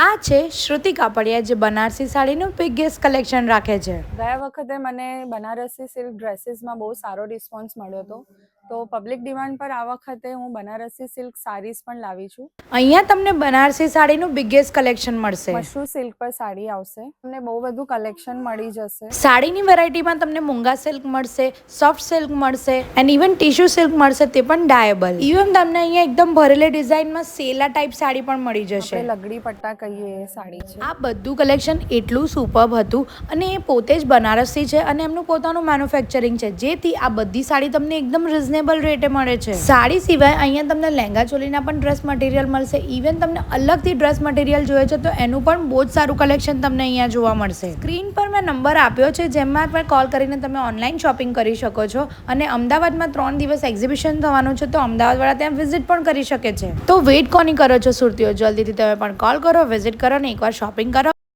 આ છે શ્રુતિ કાપડિયા જે બનારસી સાડીનું બિગેસ્ટ કલેક્શન રાખે છે. ગયા વખતે મને બનારસી સિલ્ક ડ્રેસીસમાં બહુ સારો રિસ્પોન્સ મળ્યો હતો, તો પબ્લિક ડિમાન્ડ પર આ વખતે હું બનારસી સિલ્ક સાડીઝ પણ લાવી છું. અહીંયા તમને બનારસી સાડીનું બિગેસ્ટ કલેક્શન મળશે. મશરૂ સિલ્ક પર સાડી આવશે, તમને બહુ બધું કલેક્શન મળી જશે. સાડીની વેરાયટીમાં તમને મૂંગા સિલ્ક મળશે, સોફ્ટ સિલ્ક મળશે એન્ડ ઇવન ટીશ્યુ સિલ્ક મળશે, તે પણ ડાયેબલ. ઇવન તમને અહીંયા એકદમ ભરેલી ડિઝાઇનમાં સેલા ટાઈપ સાડી પણ મળી જશે. લગડી પટ્ટા કહીએ એ સાડી છે. આ બધું કલેક્શન એટલું સુપર્બ હતું અને એ પોતે જ બનારસી છે અને એમનું પોતાનું મેન્યુફેક્ચરિંગ છે, જેથી આ બધી સાડી તમને એકદમ રિઝનેબલ રેટે મળે છે. સાડી સિવાય અહીંયા તમને લહેંગા ચોલીના પણ ડ્રેસ મટીરિયલ મળશે. ઇવન તમને અલગથી ડ્રેસ મટીરિયલ જોઈએ છે તો એનું પણ બહુ જ સારું કલેક્શન તમને અહીંયા જોવા મળશે. સ્ક્રીન પર મેં નંબર આપ્યો છે, જેમાં પણ કોલ કરીને તમે ઓનલાઈન શોપિંગ કરી શકો છો. અને અમદાવાદમાં 3 દિવસ એક્ઝિબિશન થવાનું છે, તો અમદાવાદવાળા ત્યાં વિઝિટ પણ કરી શકે છે. તો વેઇટ કોની કરો છો સુરતીઓ? જલ્દીથી તમે પણ કોલ કરો, વિઝિટ કરો અને એકવાર શોપિંગ કરો.